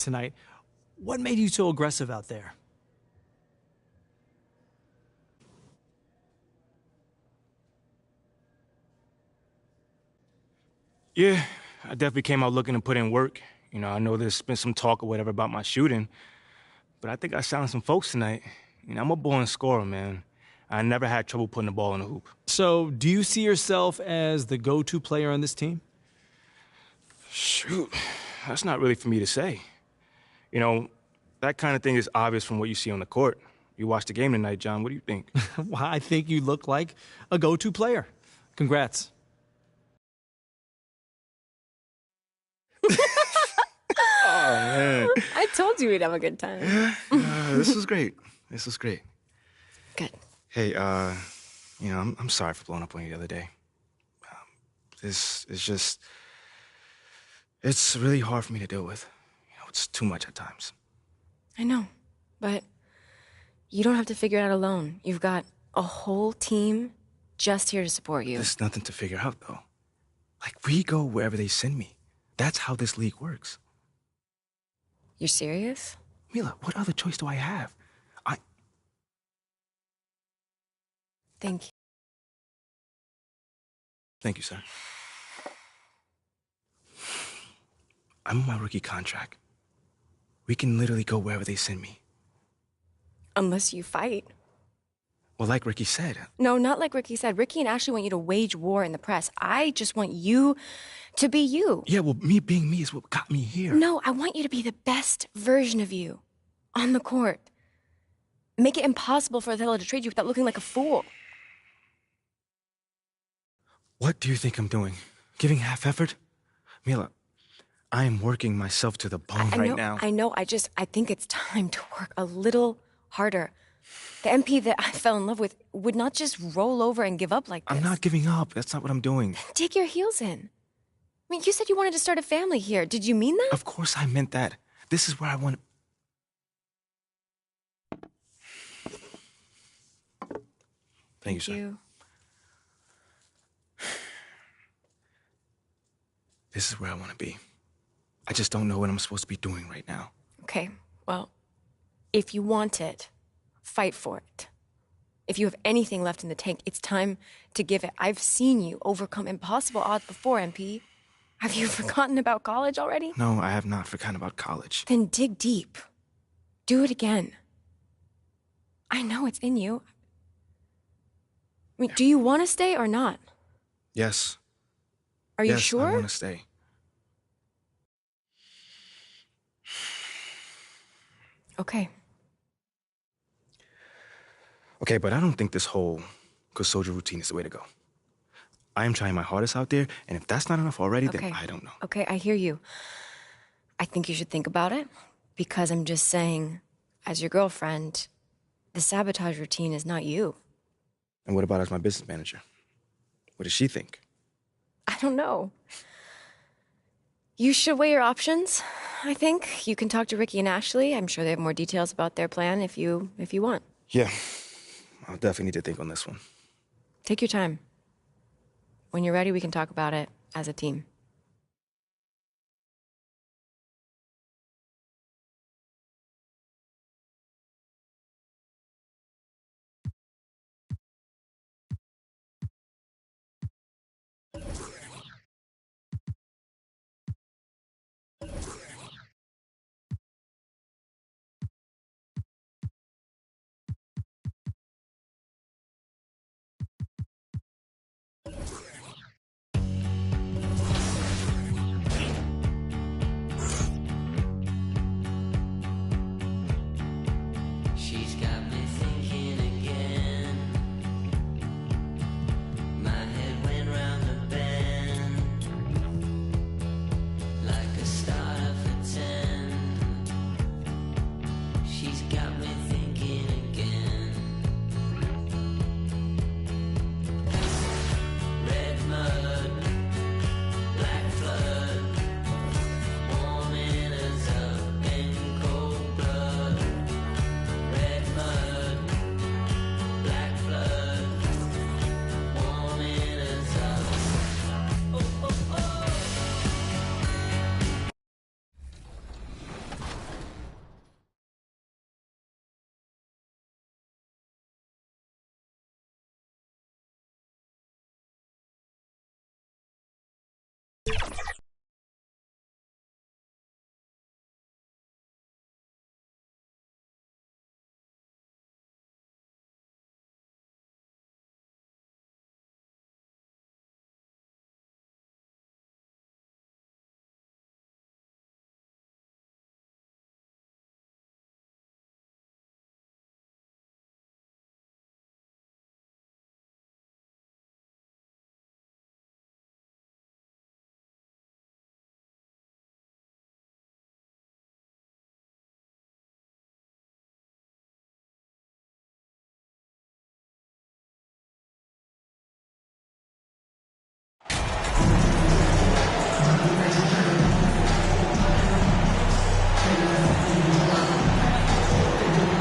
tonight. What made you so aggressive out there? Yeah, I definitely came out looking to put in work. I know there's been some talk or whatever about my shooting, but I think I silenced some folks tonight. I'm a born scorer, man. I never had trouble putting the ball in the hoop. So, do you see yourself as the go-to player on this team? Shoot, that's not really for me to say. That kind of thing is obvious from what you see on the court. You watched the game tonight, John. What do you think? Well, I think you look like a go-to player. Congrats. Oh, man. I told you we'd have a good time. This was great. This was great. Good. Hey, I'm sorry for blowing up on you the other day. This is just... It's really hard for me to deal with. It's too much at times. I know, but you don't have to figure it out alone. You've got a whole team just here to support you. There's nothing to figure out, though. We go wherever they send me. That's how this league works. You're serious? Mila, what other choice do I have? Thank you. Thank you, sir. I'm on my rookie contract. We can literally go wherever they send me. Unless you fight. Well, like Ricky said. No, not like Ricky said. Ricky and Ashley want you to wage war in the press. I just want you to be you. Yeah, well, me being me is what got me here. No, I want you to be the best version of you on the court. Make it impossible for Othello to trade you without looking like a fool. What do you think I'm doing? Giving half effort? Mila, I am working myself to the bone right now. I know. I think it's time to work a little harder. The MP that I fell in love with would not just roll over and give up like this. I'm not giving up. That's not what I'm doing. Dig your heels in. I mean, you said you wanted to start a family here. Did you mean that? Of course I meant that. This is where I want to... Thank you, sir. This is where I want to be. I just don't know what I'm supposed to be doing right now. Okay, well, if you want it, fight for it. If you have anything left in the tank, it's time to give it. I've seen you overcome impossible odds before, MP. Have you forgotten about college already? No, I have not forgotten about college. Then dig deep. Do it again. I know it's in you. I mean, do you want to stay or not? Yes. Are you sure? I want to stay. Okay. Okay, but I don't think this whole good soldier routine is the way to go. I am trying my hardest out there, and if that's not enough already, then I don't know. Okay, I hear you. I think you should think about it, because I'm just saying, as your girlfriend, the sabotage routine is not you. And what about as my business manager? What does she think? I don't know. You should weigh your options, I think. You can talk to Ricky and Ashley. I'm sure they have more details about their plan if you want. Yeah, I'll definitely need to think on this one. Take your time. When you're ready, we can talk about it as a team.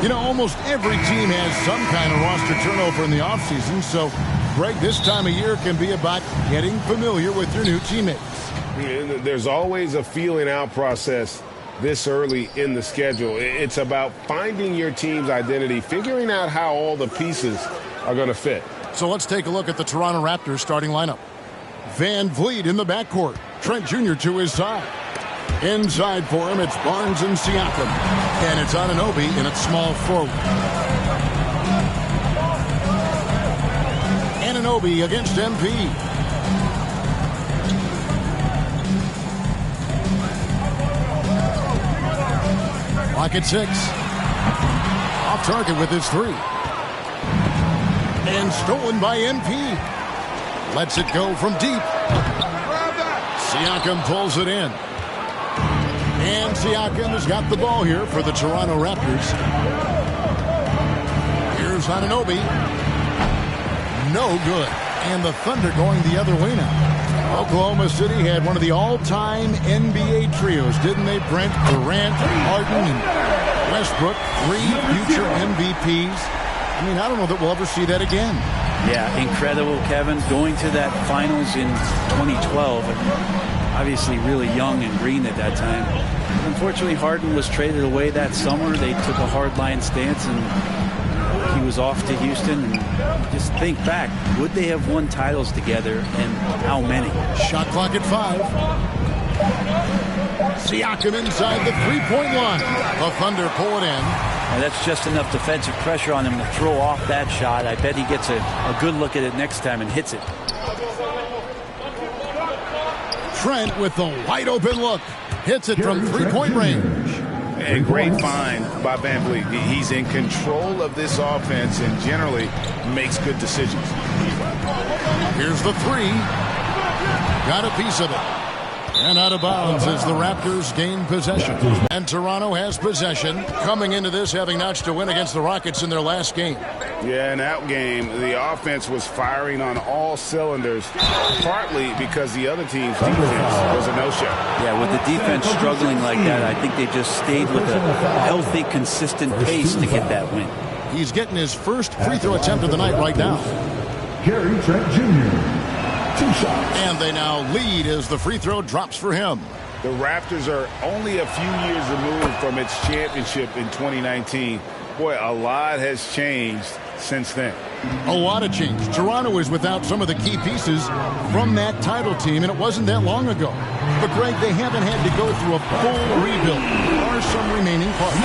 You know, almost every team has some kind of roster turnover in the offseason, so, Greg, this time of year can be about getting familiar with your new teammates. There's always a feeling out process this early in the schedule. It's about finding your team's identity, figuring out how all the pieces are going to fit. So let's take a look at the Toronto Raptors starting lineup. Van Vliet in the backcourt. Trent Jr. to his side. Inside for him, it's Barnes and Siakam. And it's Anunoby in its small forward. Anunoby against MP. Clock at 6. Off target with his 3. And stolen by MP. Lets it go from deep. Siakam pulls it in. And Siakam has got the ball here for the Toronto Raptors. Here's Anunoby. No good. And the Thunder going the other way now. Oklahoma City had one of the all-time NBA trios, didn't they, Brent? Durant, Harden, and Westbrook, 3 future MVPs. I mean, I don't know that we'll ever see that again. Yeah, incredible, Kevin. Going to that finals in 2012. Obviously really young and green at that time. Unfortunately, Harden was traded away that summer. They took a hardline stance, and he was off to Houston. And just think back, would they have won titles together, and how many? Shot clock at 5. Siakam inside the three-point line. The Thunder pull it in. And that's just enough defensive pressure on him to throw off that shot. I bet he gets a good look at it next time and hits it. Trent with the wide open look. Hits it from three-point range. And great find by Van Vliet. He's in control of this offense and generally makes good decisions. Here's the 3. Got a piece of it. And out of bounds as the Raptors gain possession. And Toronto has possession, coming into this having notched a win against the Rockets in their last game. Yeah, in that game, the offense was firing on all cylinders, partly because the other team's defense was a no-show. Yeah, with the defense struggling like that, I think they just stayed with a healthy, consistent pace to get that win. He's getting his first free throw attempt of the night right now. Gary Trent Jr. 2 shots. And they now lead as the free throw drops for him. The Raptors are only a few years removed from its championship in 2019. Boy, a lot has changed since then. A lot of change. Toronto is without some of the key pieces from that title team, and it wasn't that long ago. But, Greg, they haven't had to go through a full rebuild. There are some remaining parts.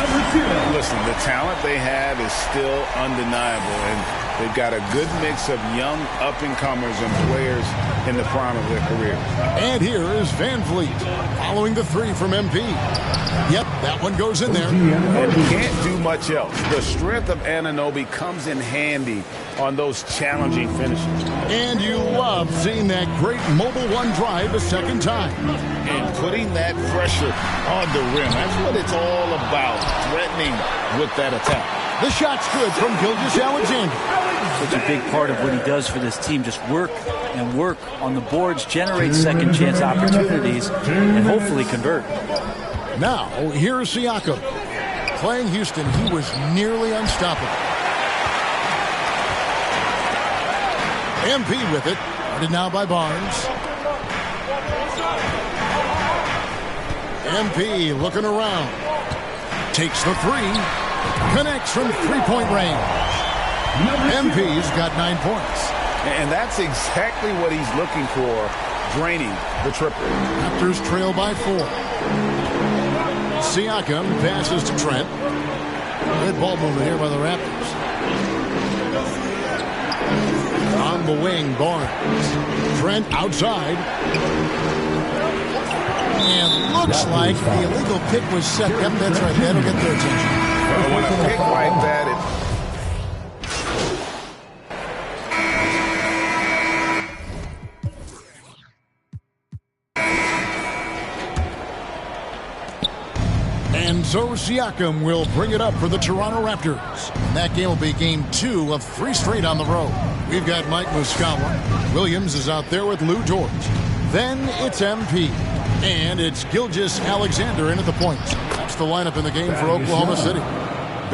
Listen, the talent they have is still undeniable, and they've got a good mix of young up-and-comers and players in the prime of their career. And here is Van Vliet following the 3 from MP. Yep, that one goes in there. And can't do much else. The strength of Anunoby comes in handy on those challenging finishes. And you love seeing that great mobile one drive a second time. And putting that pressure on the rim. That's what it's all about, threatening with that attack. The shot's good from Gilgeous-Alexander. Such a big part of what he does for this team, just work and work on the boards, generate second chance opportunities, and hopefully convert. Now, here's Siakam. Playing Houston, he was nearly unstoppable. MP with it. Guarded now by Barnes. MP looking around. Takes the 3. Connects from three-point range. MP's got 9 points. And that's exactly what he's looking for, draining the triple. Raptors trail by 4. Siakam passes to Trent. Good ball movement here by the Raptors. On the wing, Barnes. Trent outside. And looks like the illegal pick was set. Yep, that's right. That'll get their attention. When a pick like that, And so Siakam will bring it up for the Toronto Raptors. And that game will be game 2 of 3 straight on the road. We've got Mike Muscala. Williams is out there with Lou George. Then it's MP. And it's Gilgeous-Alexander in at the points. That's the lineup in the game for Oklahoma City.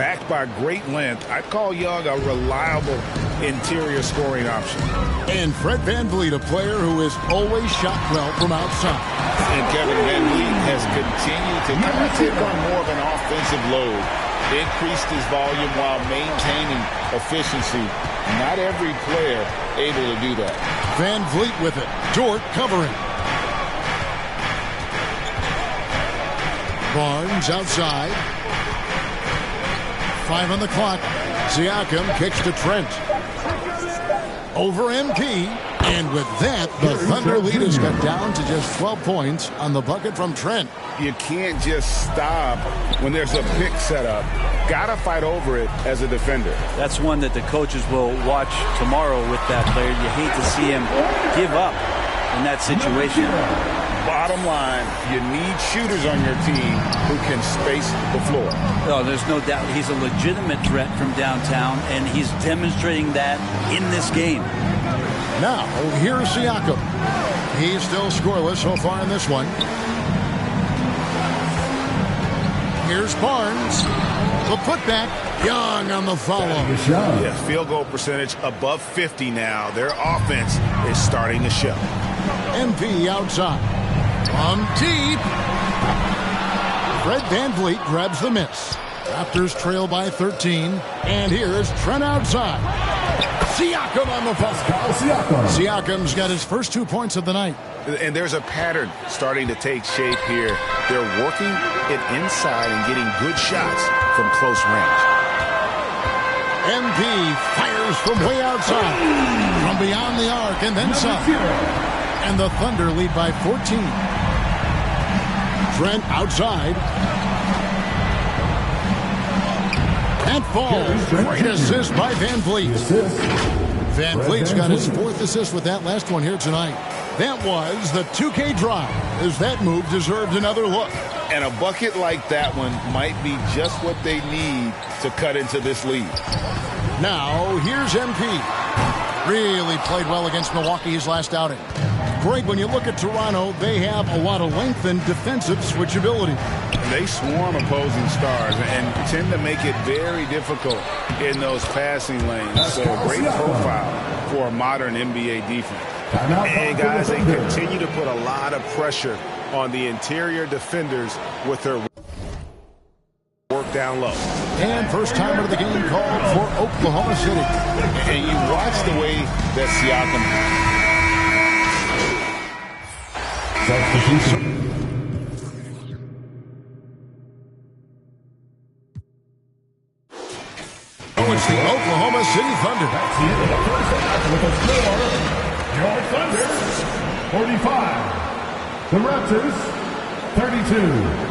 backed by great length. I'd call Young a reliable interior scoring option. And Fred VanVleet, a player who has always shot well from outside. And Kevin VanVleet has continued to kind of take on more of an offensive load. Increased his volume while maintaining efficiency. Not every player able to do that. VanVleet with it. Dort covering. Barnes outside. 5 on the clock. Siakam kicks to Trent. Over MP. And with that, the Thunder lead has got down to just 12 points on the bucket from Trent. You can't just stop when there's a pick set up. Got to fight over it as a defender. That's one that the coaches will watch tomorrow with that player. You hate to see him give up in that situation. Bottom line, you need shooters on your team who can space the floor. Oh, there's no doubt he's a legitimate threat from downtown, and he's demonstrating that in this game. Now, here's Siakam. He's still scoreless so far in this one. Here's Barnes. The putback. Young on the follow. Yeah, field goal percentage above 50 now. Their offense is starting to show. MP outside. From deep. Fred VanVleet grabs the miss. Raptors trail by 13. And here's Trent outside. Siakam on the foul. Siakam's got his first 2 points of the night. And there's a pattern starting to take shape here. They're working it inside and getting good shots from close range. MP fires from way outside. From beyond the arc and then some. And the Thunder lead by 14. Trent outside. And falls. Great assist by VanVleet. VanVleet's got his 4th assist with that last one here tonight. That was the 2K drive, as that move deserved another look. And a bucket like that one might be just what they need to cut into this lead. Now, here's MP. Really played well against Milwaukee his last outing. Greg, when you look at Toronto, they have a lot of length and defensive switchability. They swarm opposing stars and tend to make it very difficult in those passing lanes. So a great profile for a modern NBA defense. And guys, they continue to put a lot of pressure on the interior defenders with their work down low. And first timer of the game called for Oklahoma City. And you watch the way that Siakam. Oh, it's the Oklahoma City Thunder. That's the end of the first half with a score. Your Thunder, 45. The Raptors, 32.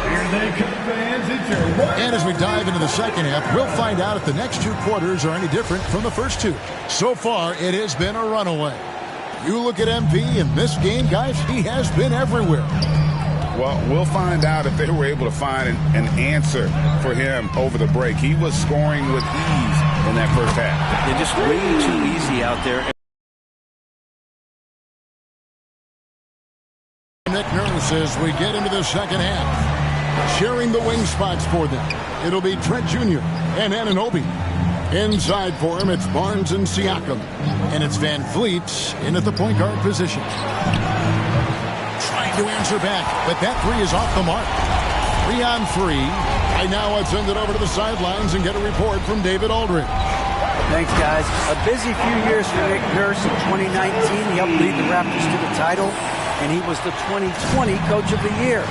Here they come, fans. It's your And as we dive into the second half, we'll find out if the next 2 quarters are any different from the first 2. So far, it has been a runaway. You look at MP in this game, guys, he has been everywhere. Well, we'll find out if they were able to find an answer for him over the break. He was scoring with ease in that first half. They're just way too easy out there. Nick Nurse as we get into the second half. Sharing the wing spots for them. It'll be Trent Jr. and Anunoby. Inside for him, it's Barnes and Siakam. And it's VanVleet in at the point guard position. Trying to answer back, but that 3 is off the mark. 3 on 3. Right now, I'd send it over to the sidelines and get a report from David Aldridge. Thanks, guys. A busy few years for Nick Nurse. In 2019, he helped lead the Raptors to the title, and he was the 2020 Coach of the Year.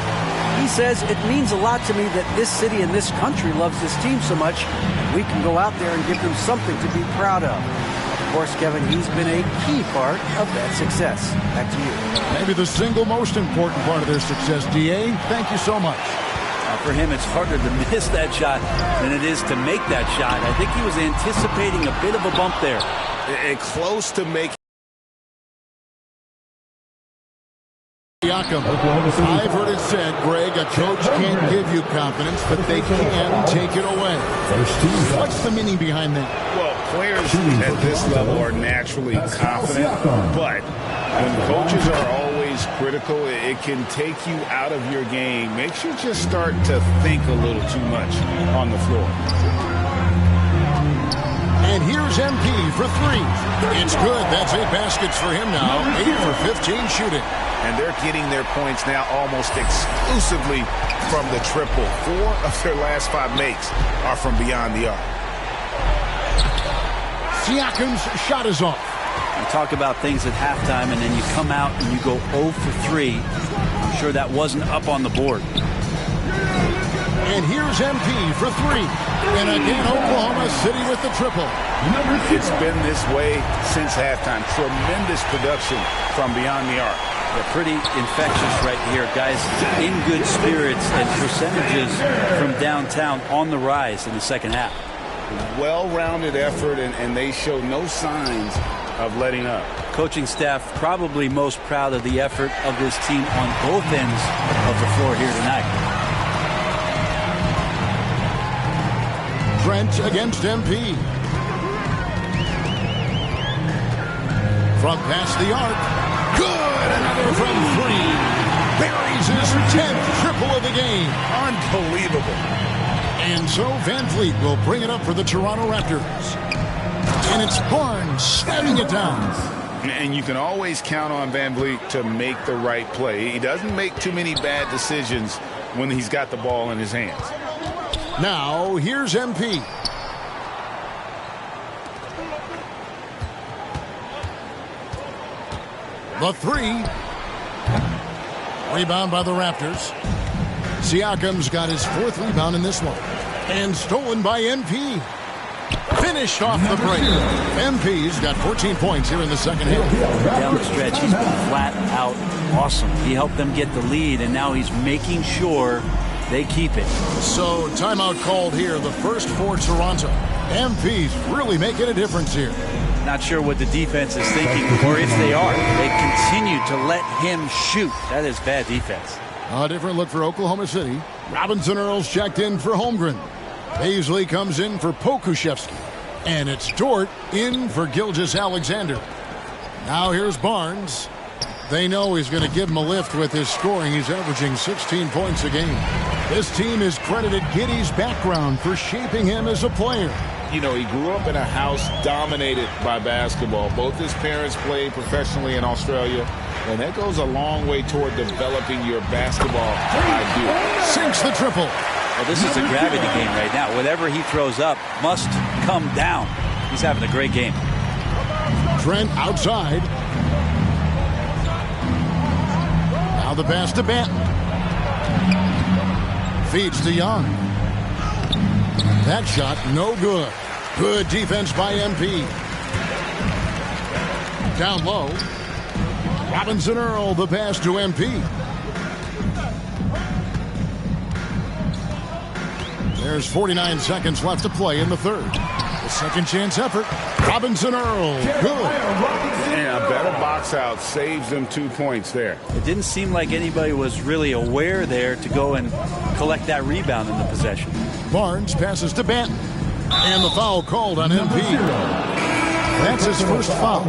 He says, it means a lot to me that this city and this country loves this team so much, and we can go out there and give them something to be proud of. Of course, Kevin, he's been a key part of that success. Back to you. Maybe the single most important part of their success, D.A. Thank you so much. For him, it's harder to miss that shot than it is to make that shot. I think he was anticipating a bit of a bump there. And close to making. Siakam. I've heard it said, Greg, a coach can't give you confidence, but they can take it away. What's the meaning behind that? Well, players at this level are naturally confident, but when coaches are always always critical. It can take you out of your game. Makes you just start to think a little too much on the floor. And here's MP for three. It's good. That's 8 baskets for him now. 8 for 15 shooting. And they're getting their points now almost exclusively from the triple. 4 of their last 5 makes are from beyond the arc. Siakam's shot is off. You talk about things at halftime, and then you come out and you go 0 for 3. I'm sure that wasn't up on the board. And here's MP for 3. And again, Oklahoma City with the triple. It's been this way since halftime. Tremendous production from beyond the arc. They're pretty infectious right here. Guys in good spirits, and percentages from downtown on the rise in the second half. Well-rounded effort, and they show no signs of letting up. Coaching staff probably most proud of the effort of this team on both ends of the floor here tonight. Trent against MP. From past the arc. Good! Another from 3. Buries his 10th triple of the game. Unbelievable. And so Van Vliet will bring it up for the Toronto Raptors. And it's Barnes slamming it down. And you can always count on Van Vliet to make the right play. He doesn't make too many bad decisions when he's got the ball in his hands. Now, here's MP. The 3. Rebound by the Raptors. Siakam's got his 4th rebound in this one. And stolen by MP. Finished off the break. MP's got 14 points here in the second half. Down the stretch, he's been flat out awesome. He helped them get the lead, and now he's making sure they keep it. So, timeout called here, the first for Toronto. MP's really making a difference here. Not sure what the defense is thinking, or if they are. They continue to let him shoot. That is bad defense. A different look for Oklahoma City. Robinson Earls checked in for Holmgren. Paisley comes in for Pokuševski. And it's Dort in for Gilgeous-Alexander. Now here's Barnes. They know he's going to give him a lift with his scoring. He's averaging 16 points a game. This team has credited Giddey's background for shaping him as a player. You know, he grew up in a house dominated by basketball. Both his parents played professionally in Australia, and that goes a long way toward developing your basketball idea. Sinks the triple. Well, this is a gravity game right now. Whatever he throws up must come down. He's having a great game. Trent outside. Now the pass to Banton. Feeds to Young. That shot no good. Good defense by MP. Down low. Robinson Earl, the pass to MP. There's 49 seconds left to play in the third. The second chance effort. Robinson Earl. Good. And a better box out saves them 2 points there. It didn't seem like anybody was really aware there to go and collect that rebound in the possession. Barnes passes to Banton. And the foul called on MP. That's his first foul.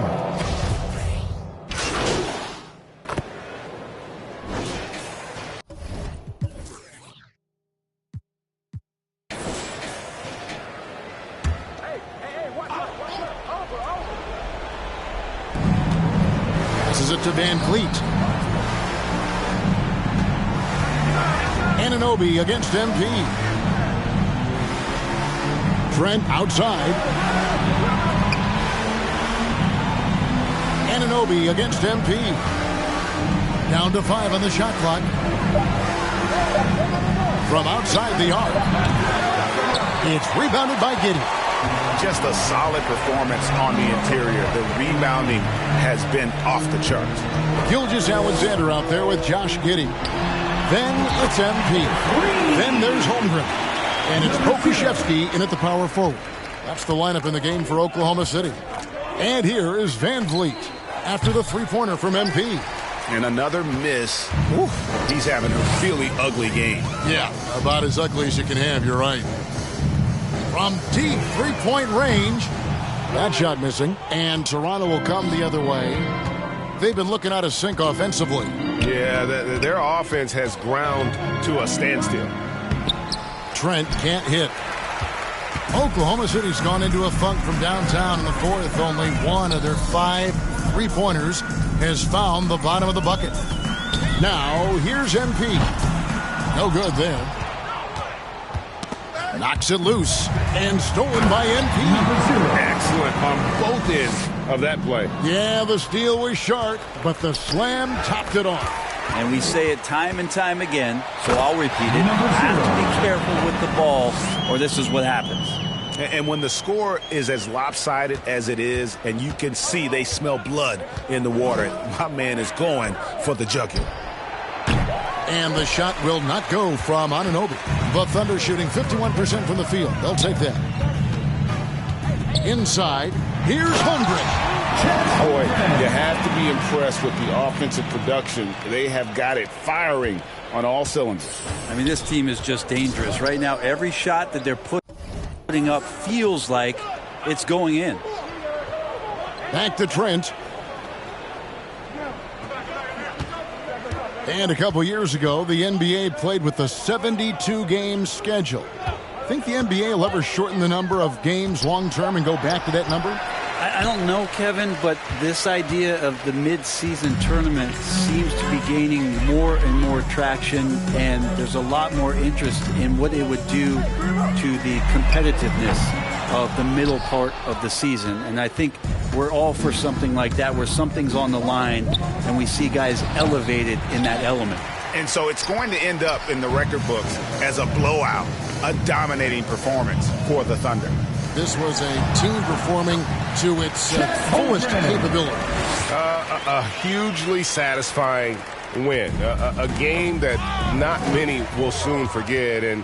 Passes it to Van Vliet. Anunoby against MP. Trent outside. Anunoby against MP. Down to 5 on the shot clock. From outside the arc. It's rebounded by Giddey. Just a solid performance on the interior. The rebounding has been off the charts. Gilgeous-Alexander out there with Josh Giddey. Then it's MP. Then there's Holmgren. And it's Pokuševski in at the power forward. That's the lineup in the game for Oklahoma City. And here is Van Vliet after the three-pointer from MP. And another miss. Oof. He's having a really ugly game. Yeah, about as ugly as you can have, you're right. From deep three-point range. That shot missing. And Toronto will come the other way. they've been looking out of sync offensively. Yeah, their offense has ground to a standstill. Trent can't hit. Oklahoma City's gone into a funk from downtown in the fourth. Only one of their 5 3-pointers has found the bottom of the bucket. Now, here's MP. No good there. Knocks it loose and stolen by MP. Excellent on both ends of that play. Yeah, the steal was sharp, but the slam topped it off. And we say it time and time again, so I'll repeat it. You have to be careful with the ball, or this is what happens. And when the score is as lopsided as it is, and you can see they smell blood in the water, my man is going for the jugular. And the shot will not go from Anunoby. The Thunder shooting 51% from the field. They'll take that. Inside, here's Holmgren. Boy, you have to be impressed with the offensive production. They have got it firing on all cylinders. I mean, this team is just dangerous. Right now, every shot that they're putting up feels like it's going in. Back to Trent. And a couple years ago, the NBA played with a 72-game schedule. Think the NBA will ever shorten the number of games long-term and go back to that number? I don't know, Kevin, but this idea of the mid-season tournament seems to be gaining more and more traction, and there's a lot more interest in what it would do to the competitiveness of the middle part of the season. And I think we're all for something like that, where something's on the line and we see guys elevated in that element. And so it's going to end up in the record books as a blowout, a dominating performance for the Thunder. This was a team performing to its fullest capability. A hugely satisfying win. A game that not many will soon forget. And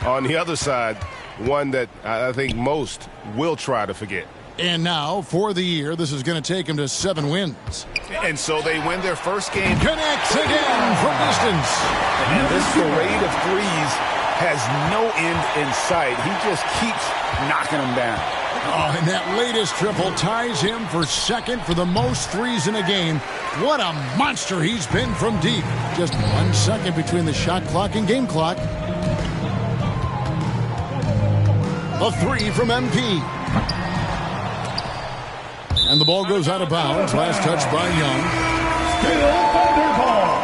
on the other side, one that I think most will try to forget. And now, for the year, this is going to take him to 7 wins. And so they win their first game. Connects again from distance. And this parade of threes has no end in sight. He just keeps knocking them down. Oh, and that latest triple ties him for second for the most threes in a game. What a monster he's been from deep. Just 1 second between the shot clock and game clock. A 3 from MP. And the ball goes out of bounds. Last touch by Young. Still Thunder ball.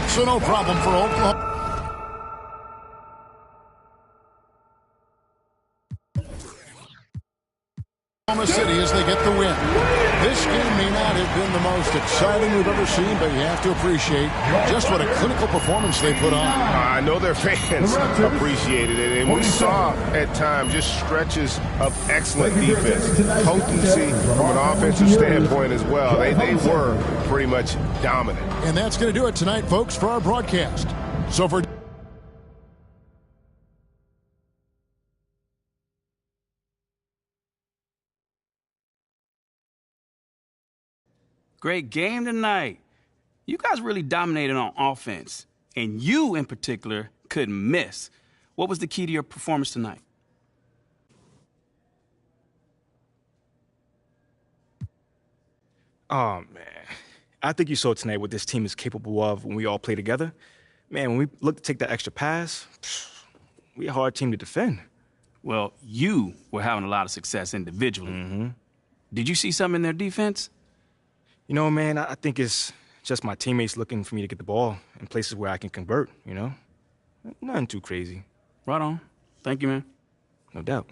So no problem for Oklahoma. Oklahoma City as they get the win. This game may not have been the most exciting we've ever seen, but you have to appreciate just what a clinical performance they put on. I know their fans appreciated it, and we saw at times just stretches of excellent defense, potency from an offensive standpoint as well. They were pretty much dominant. And that's going to do it tonight, folks, for our broadcast. So for Great game tonight. You guys really dominated on offense, and you in particular couldn't miss. What was the key to your performance tonight? Oh, man. I think you saw tonight what this team is capable of when we all play together. Man, when we look to take that extra pass, we're a hard team to defend. Well, you were having a lot of success individually. Mm-hmm. Did you see something in their defense? You know, man, I think it's just my teammates looking for me to get the ball in places where I can convert, you know? Nothing too crazy. Right on. Thank you, man. No doubt.